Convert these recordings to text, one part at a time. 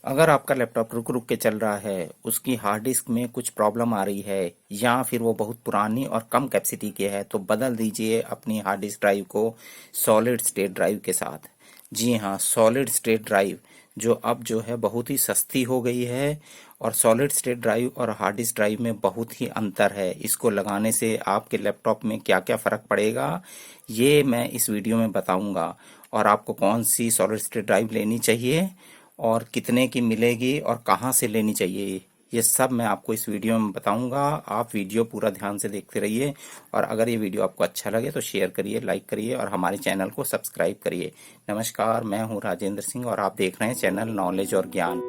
अगर आपका लैपटॉप रुक रुक के चल रहा है, उसकी हार्ड डिस्क में कुछ प्रॉब्लम आ रही है या फिर वो बहुत पुरानी और कम कैपेसिटी की है, तो बदल दीजिए अपनी हार्ड डिस्क ड्राइव को सॉलिड स्टेट ड्राइव के साथ। जी हाँ, सॉलिड स्टेट ड्राइव जो अब जो है बहुत ही सस्ती हो गई है। और सॉलिड स्टेट ड्राइव और हार्ड डिस्क ड्राइव में बहुत ही अंतर है। इसको लगाने से आपके लैपटॉप में क्या क्या फ़र्क पड़ेगा, ये मैं इस वीडियो में बताऊंगा। और आपको कौन सी सॉलिड स्टेट ड्राइव लेनी चाहिए और कितने की मिलेगी और कहाँ से लेनी चाहिए, ये सब मैं आपको इस वीडियो में बताऊंगा। आप वीडियो पूरा ध्यान से देखते रहिए। और अगर ये वीडियो आपको अच्छा लगे तो शेयर करिए, लाइक करिए और हमारे चैनल को सब्सक्राइब करिए। नमस्कार, मैं हूँ राजेंद्र सिंह और आप देख रहे हैं चैनल नॉलेज और ज्ञान।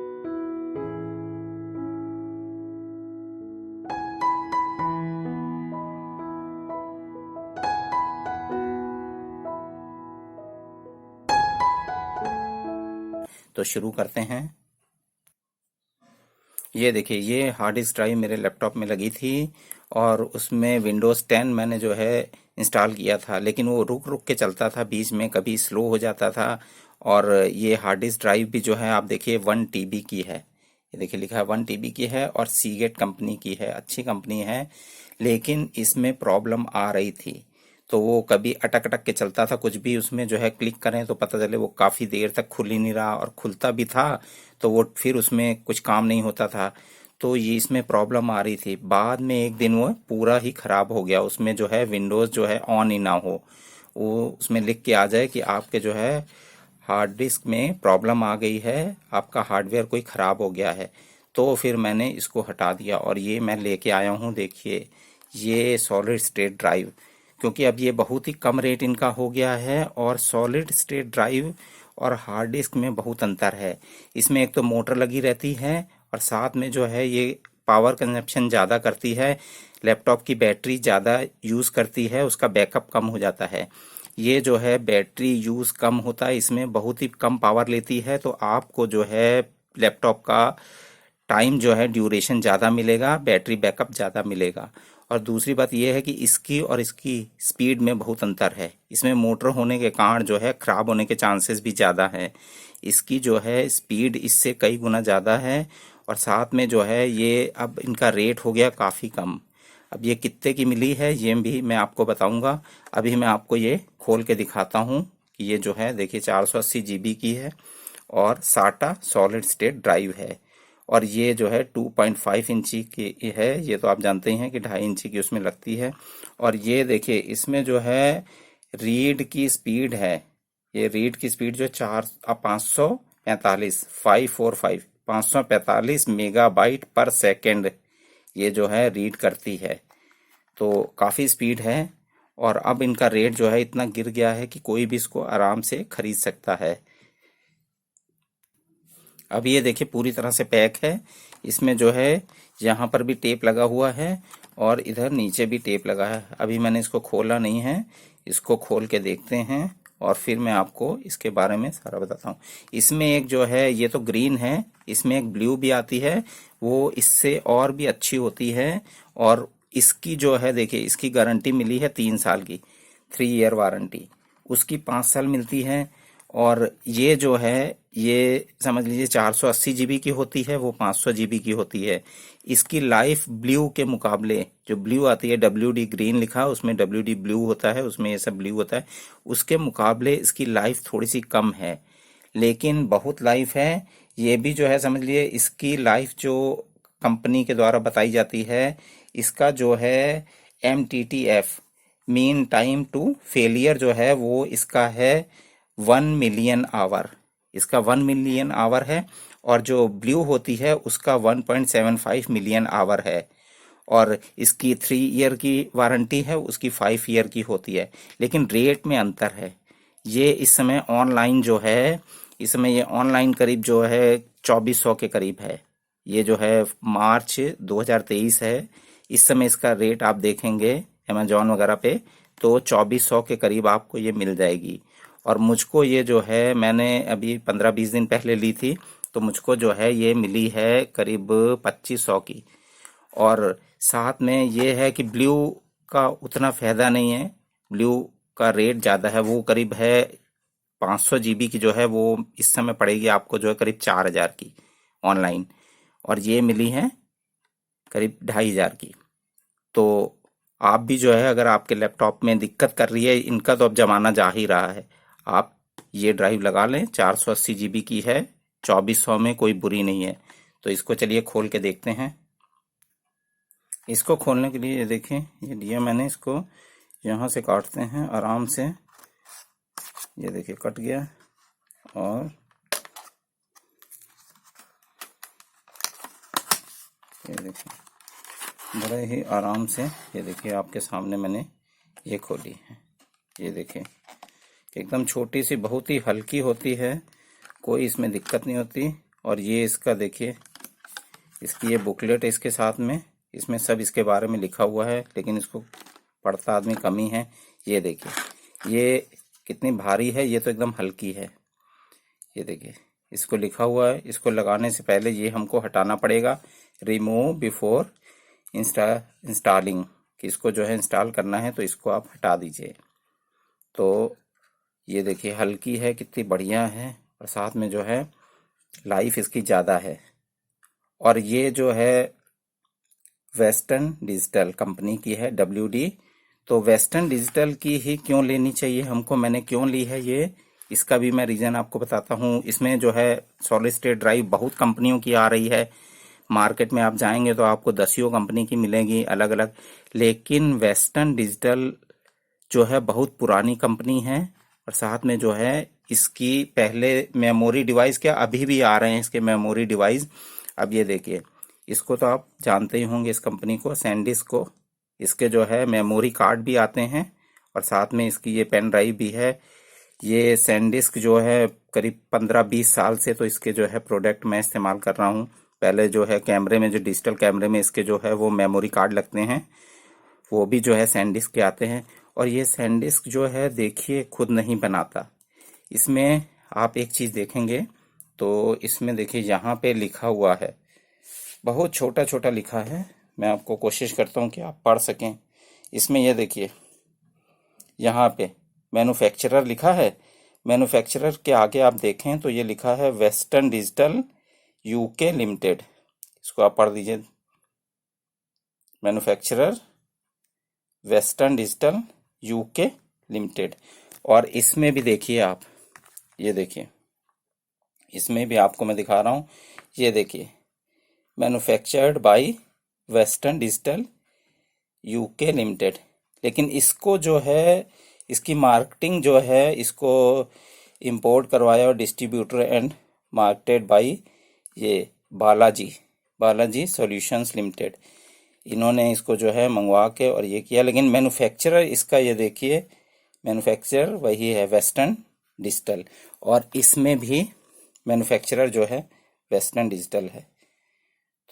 तो शुरू करते हैं। ये देखिए, ये हार्ड डिस्क ड्राइव मेरे लैपटॉप में लगी थी और उसमें विंडोज़ 10 मैंने जो है इंस्टॉल किया था, लेकिन वो रुक रुक के चलता था, बीच में कभी स्लो हो जाता था। और ये हार्ड डिस्क ड्राइव भी जो है आप देखिए 1 TB की है। ये देखिए लिखा है 1 TB की है और सीगेट कंपनी की है, अच्छी कंपनी है। लेकिन इसमें प्रॉब्लम आ रही थी, तो वो कभी अटक अटक के चलता था। कुछ भी उसमें जो है क्लिक करें तो पता चले वो काफ़ी देर तक खुल ही नहीं रहा, और खुलता भी था तो वो फिर उसमें कुछ काम नहीं होता था। तो ये इसमें प्रॉब्लम आ रही थी। बाद में एक दिन वो पूरा ही खराब हो गया। उसमें जो है विंडोज़ जो है ऑन ही ना हो, वो उसमें लिख के आ जाए कि आपके जो है हार्ड डिस्क में प्रॉब्लम आ गई है, आपका हार्डवेयर कोई ख़राब हो गया है। तो फिर मैंने इसको हटा दिया और ये मैं लेके आया हूँ, देखिए ये सॉलिड स्टेट ड्राइव। क्योंकि अब ये बहुत ही कम रेट इनका हो गया है। और सॉलिड स्टेट ड्राइव और हार्ड डिस्क में बहुत अंतर है। इसमें एक तो मोटर लगी रहती है और साथ में जो है ये पावर कंजप्शन ज़्यादा करती है, लैपटॉप की बैटरी ज़्यादा यूज़ करती है, उसका बैकअप कम हो जाता है। ये जो है बैटरी यूज़ कम होता है, इसमें बहुत ही कम पावर लेती है, तो आपको जो है लैपटॉप का टाइम जो है ड्यूरेशन ज़्यादा मिलेगा, बैटरी बैकअप ज़्यादा मिलेगा। और दूसरी बात यह है कि इसकी और इसकी स्पीड में बहुत अंतर है। इसमें मोटर होने के कारण जो है ख़राब होने के चांसेस भी ज़्यादा है। इसकी जो है स्पीड इससे कई गुना ज़्यादा है। और साथ में जो है ये अब इनका रेट हो गया काफ़ी कम। अब ये कितने की मिली है ये भी मैं आपको बताऊंगा। अभी मैं आपको ये खोल के दिखाता हूँ कि ये जो है देखिए 480 GB की है और साटा सॉलिड स्टेट ड्राइव है। और ये जो है 2.5 इंची की है, ये तो आप जानते ही हैं कि 2.5 इंची की उसमें लगती है। और ये देखिए इसमें जो है रीड की स्पीड है, ये रीड की स्पीड जो 545 545 545 मेगाबाइट पर सेकेंड ये जो है रीड करती है। तो काफ़ी स्पीड है। और अब इनका रेट जो है इतना गिर गया है कि कोई भी इसको आराम से खरीद सकता है। अब ये देखिए पूरी तरह से पैक है। इसमें जो है यहाँ पर भी टेप लगा हुआ है और इधर नीचे भी टेप लगा है। अभी मैंने इसको खोला नहीं है, इसको खोल के देखते हैं और फिर मैं आपको इसके बारे में सारा बताता हूँ। इसमें एक जो है ये तो ग्रीन है, इसमें एक ब्लू भी आती है, वो इससे और भी अच्छी होती है। और इसकी जो है देखिए इसकी गारंटी मिली है 3 साल की, 3 ईयर वारंटी। उसकी 5 साल मिलती है। और ये जो है ये समझ लीजिए 480 GB की होती है, वो 500 GB की होती है। इसकी लाइफ ब्लू के मुकाबले जो ब्लू आती है, WD ग्रीन लिखा उसमें WD ब्लू होता है, उसमें ये सब ब्लू होता है, उसके मुकाबले इसकी लाइफ थोड़ी सी कम है, लेकिन बहुत लाइफ है। ये भी जो है समझ लीजिए इसकी लाइफ जो कंपनी के द्वारा बताई जाती है, इसका जो है MTTF mean time to failure जो है वो इसका है 1 मिलियन आवर। इसका 1 मिलियन आवर है। और जो ब्लू होती है उसका 1.75 मिलियन आवर है। और इसकी 3 ईयर की वारंटी है, उसकी 5 ईयर की होती है। लेकिन रेट में अंतर है। ये इस समय ऑनलाइन जो है, इस समय ये ऑनलाइन करीब जो है 2400 के करीब है। ये जो है मार्च 2023 है। इस समय इसका रेट आप देखेंगे अमेजोन वगैरह पे तो 2400 के करीब आपको ये मिल जाएगी। और मुझको ये जो है मैंने अभी 15-20 दिन पहले ली थी, तो मुझको जो है ये मिली है करीब 2500 की। और साथ में ये है कि ब्लू का उतना फायदा नहीं है, ब्लू का रेट ज़्यादा है, वो करीब है 500 GB की जो है वो इस समय पड़ेगी आपको जो है करीब 4000 की। ऑनलाइन, और ये मिली है करीब 2500 की। तो आप भी जो है, अगर आपके लैपटॉप में दिक्कत कर रही है, इनका तो अब जमाना जा ही रहा है, आप ये ड्राइव लगा लें। 480 GB की है, 2400 में कोई बुरी नहीं है। तो इसको चलिए खोल के देखते हैं। इसको खोलने के लिए ये देखें, ये दिया मैंने, इसको यहाँ से काटते हैं आराम से। ये देखिए कट गया, और ये देखिए बड़े ही आराम से, ये देखिए आपके सामने मैंने ये खोली है। ये देखिए एकदम छोटी सी, बहुत ही हल्की होती है, कोई इसमें दिक्कत नहीं होती। और ये इसका देखिए, इसकी ये बुकलेट है इसके साथ में, इसमें सब इसके बारे में लिखा हुआ है, लेकिन इसको पढ़ता आदमी कम ही है। ये देखिए ये कितनी भारी है, ये तो एकदम हल्की है। ये देखिए इसको लिखा हुआ है। इसको लगाने से पहले ये हमको हटाना पड़ेगा, रिमूव बिफोर इंस्टॉलिंग, कि इसको जो है इंस्टॉल करना है, तो इसको आप हटा दीजिए। तो ये देखिए हल्की है, कितनी बढ़िया है, और साथ में जो है लाइफ इसकी ज़्यादा है। और ये जो है वेस्टर्न डिजिटल कंपनी की है, WD। तो वेस्टर्न डिजिटल की ही क्यों लेनी चाहिए हमको, मैंने क्यों ली है ये, इसका भी मैं रीज़न आपको बताता हूँ। इसमें जो है सॉलिड स्टेट ड्राइव बहुत कंपनियों की आ रही है, मार्केट में आप जाएंगे तो आपको दसियों कंपनी की मिलेगी अलग अलग, लेकिन वेस्टर्न डिजिटल जो है बहुत पुरानी कंपनी है। और साथ में जो है इसकी पहले मेमोरी डिवाइस, क्या अभी भी आ रहे हैं इसके मेमोरी डिवाइस। अब ये देखिए, इसको तो आप जानते ही होंगे, इस कंपनी को, सैनडिस्क को। इसके जो है मेमोरी कार्ड भी आते हैं, और साथ में इसकी ये पेन ड्राइव भी है। ये सैनडिस्क जो है करीब 15-20 साल से तो इसके जो है प्रोडक्ट मैं इस्तेमाल कर रहा हूँ। पहले जो है कैमरे में, जो डिजिटल कैमरे में इसके जो है वो मेमोरी कार्ड लगते हैं, वो भी जो है सैनडिस्क के आते हैं। और ये सैनडिस्क जो है देखिए खुद नहीं बनाता। इसमें आप एक चीज़ देखेंगे तो इसमें देखिए यहाँ पे लिखा हुआ है, बहुत छोटा छोटा लिखा है, मैं आपको कोशिश करता हूँ कि आप पढ़ सकें। इसमें ये देखिए यहाँ पे मैन्युफैक्चरर लिखा है, मैन्युफैक्चरर के आगे आप देखें तो ये लिखा है वेस्टर्न डिजिटल UK लिमिटेड। इसको आप पढ़ दीजिए, manufacturer western digital UK limited. और इसमें भी देखिए आप, ये देखिए इसमें भी आपको मैं दिखा रहा हूँ, ये देखिए manufactured by western digital UK limited. लेकिन इसको जो है, इसकी मार्केटिंग जो है, इसको इंपोर्ट करवाया और डिस्ट्रीब्यूटर एंड मार्केटेड बाय ये बालाजी सॉल्यूशंस लिमिटेड। इन्होंने इसको जो है मंगवा के और ये किया, लेकिन मैन्युफैक्चरर इसका ये देखिए, मैन्युफैक्चरर वही है वेस्टर्न डिजिटल, और इसमें भी मैन्युफैक्चरर जो है वेस्टर्न डिजिटल है।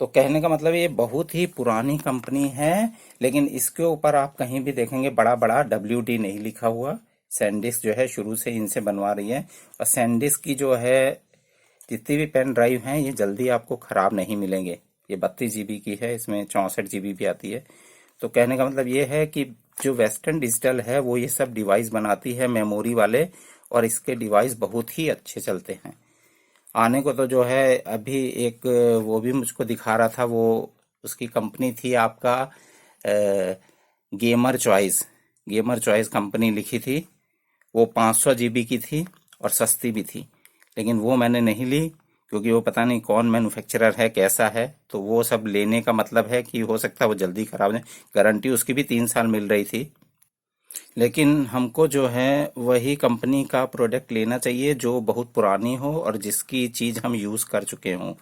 तो कहने का मतलब ये बहुत ही पुरानी कंपनी है, लेकिन इसके ऊपर आप कहीं भी देखेंगे बड़ा बड़ा WD नहीं लिखा हुआ। सैनडिस्क जो है शुरू से इनसे बनवा रही है, और सैनडिस्क की जो है जितनी भी पेन ड्राइव हैं ये जल्दी आपको ख़राब नहीं मिलेंगे। ये 32 GB की है, इसमें 64 GB भी आती है। तो कहने का मतलब ये है कि जो वेस्टर्न डिजिटल है वो ये सब डिवाइस बनाती है मेमोरी वाले, और इसके डिवाइस बहुत ही अच्छे चलते हैं। आने को तो जो है अभी एक वो भी मुझको दिखा रहा था, वो उसकी कंपनी थी आपका गेमर चॉइस कंपनी लिखी थी। वो 500 GB की थी और सस्ती भी थी, लेकिन वो मैंने नहीं ली, क्योंकि वो पता नहीं कौन मैन्युफैक्चरर है, कैसा है। तो वो सब लेने का मतलब है कि हो सकता है वो जल्दी खराब हो जाए। गारंटी उसकी भी 3 साल मिल रही थी, लेकिन हमको जो है वही कंपनी का प्रोडक्ट लेना चाहिए जो बहुत पुरानी हो और जिसकी चीज़ हम यूज़ कर चुके हों।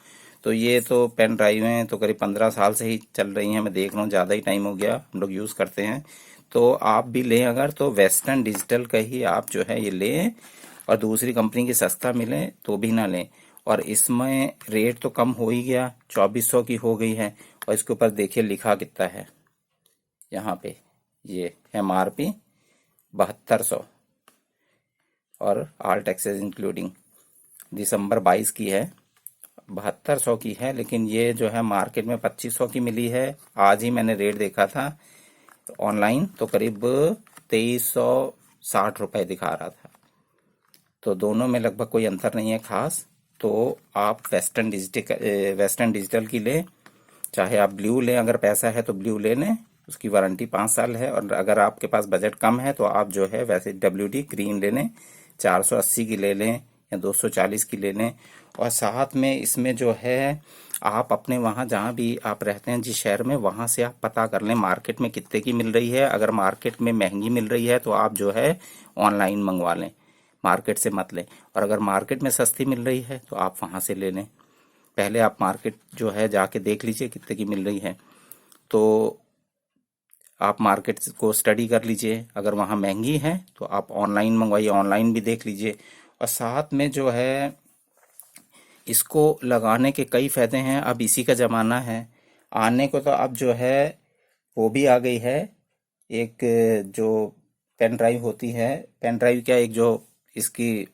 तो ये तो पेन ड्राइव हैं तो करीब 15 साल से ही चल रही हैं, मैं देख रहा हूँ ज़्यादा ही टाइम हो गया हम लोग यूज़ करते हैं। तो आप भी लें अगर, तो वेस्टर्न डिजिटल का ही आप जो है ये लें, और दूसरी कंपनी की सस्ता मिले तो भी ना लें। और इसमें रेट तो कम हो ही गया, 2400 की हो गई है। और इसके ऊपर देखिए लिखा कितना है यहाँ पे, ये MRP 7200 और ऑल टैक्सेस इंक्लूडिंग, दिसंबर 22 की है, 7200 की है। लेकिन ये जो है मार्केट में 2500 की मिली है। आज ही मैंने रेट देखा था ऑनलाइन, तो करीब 2360 रुपये दिखा रहा था। तो दोनों में लगभग कोई अंतर नहीं है खास। तो आप वेस्टर्न डिजिटल की लें, चाहे आप ब्लू लें, अगर पैसा है तो ब्लू ले लें, उसकी वारंटी 5 साल है। और अगर आपके पास बजट कम है तो आप जो है वैसे WD ग्रीन ले लें, 480 की ले लें या 240 की ले लें। और साथ में इसमें जो है आप अपने वहाँ जहाँ भी आप रहते हैं जिस शहर में, वहाँ से आप पता कर लें मार्केट में कितने की मिल रही है। अगर मार्केट में महंगी मिल रही है तो आप जो है ऑनलाइन मंगवा लें, मार्केट से मत लें। और अगर मार्केट में सस्ती मिल रही है तो आप वहाँ से ले लें। पहले आप मार्केट जो है जाके देख लीजिए कितने की मिल रही है, तो आप मार्केट को स्टडी कर लीजिए। अगर वहाँ महंगी है तो आप ऑनलाइन मंगवाइए, ऑनलाइन भी देख लीजिए। और साथ में जो है इसको लगाने के कई फायदे हैं। अब इसी का ज़माना है, आने को तो अब जो है वो भी आ गई है, एक जो पेन ड्राइव होती है, पेन ड्राइव क्या, एक जो इसकी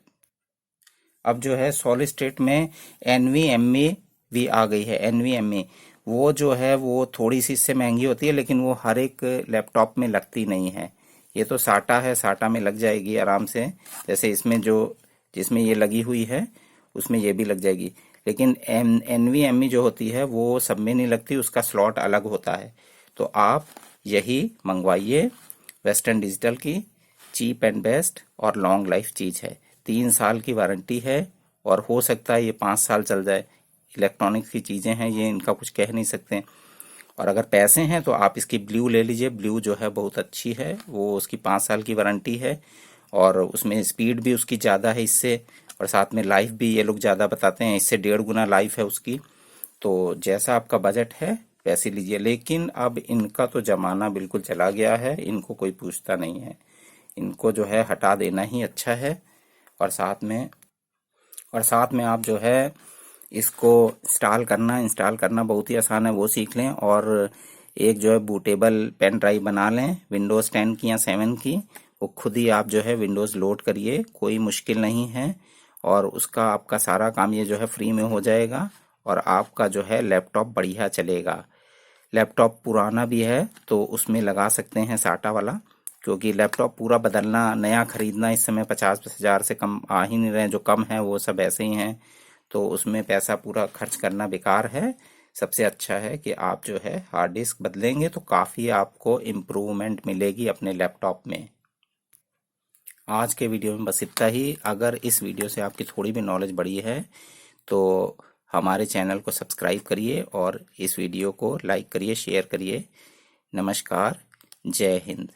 अब जो है सॉलिड स्टेट में NVMe भी आ गई है। NVMe वो जो है वो थोड़ी सी इससे महंगी होती है, लेकिन वो हर एक लैपटॉप में लगती नहीं है। ये तो साटा है, साटा में लग जाएगी आराम से, जैसे इसमें जो जिसमें ये लगी हुई है उसमें ये भी लग जाएगी। लेकिन NVMe जो होती है वो सब में नहीं लगती, उसका स्लॉट अलग होता है। तो आप यही मंगवाइए, वेस्टर्न डिजिटल की, चीप एंड बेस्ट और लॉन्ग लाइफ चीज़ है। 3 साल की वारंटी है और हो सकता है ये 5 साल चल जाए। इलेक्ट्रॉनिक्स की चीज़ें हैं ये, इनका कुछ कह नहीं सकते। और अगर पैसे हैं तो आप इसकी ब्लू ले लीजिए, ब्लू जो है बहुत अच्छी है, वो उसकी 5 साल की वारंटी है और उसमें स्पीड भी उसकी ज़्यादा है इससे, और साथ में लाइफ भी ये लोग ज़्यादा बताते हैं, इससे 1.5 गुना लाइफ है उसकी। तो जैसा आपका बजट है वैसे लीजिए। लेकिन अब इनका तो ज़माना बिल्कुल चला गया है, इनको कोई पूछता नहीं है, इनको जो है हटा देना ही अच्छा है। और साथ में आप जो है इसको इंस्टॉल करना बहुत ही आसान है, वो सीख लें। और एक जो है बूटेबल पेन ड्राइव बना लें, विंडोज़ 10 की या 7 की, वो खुद ही आप जो है विंडोज़ लोड करिए, कोई मुश्किल नहीं है। और उसका आपका सारा काम ये जो है फ्री में हो जाएगा और आपका जो है लैपटॉप बढ़िया चलेगा। लैपटॉप पुराना भी है तो उसमें लगा सकते हैं साटा वाला, क्योंकि लैपटॉप पूरा बदलना, नया खरीदना इस समय 50,000 से कम आ ही नहीं रहे, जो कम है वो सब ऐसे ही हैं। तो उसमें पैसा पूरा खर्च करना बेकार है। सबसे अच्छा है कि आप जो है हार्ड डिस्क बदलेंगे तो काफ़ी आपको इम्प्रूवमेंट मिलेगी अपने लैपटॉप में। आज के वीडियो में बस इतना ही। अगर इस वीडियो से आपकी थोड़ी भी नॉलेज बढ़ी है तो हमारे चैनल को सब्सक्राइब करिए और इस वीडियो को लाइक करिए, शेयर करिए। नमस्कार, जय हिंद।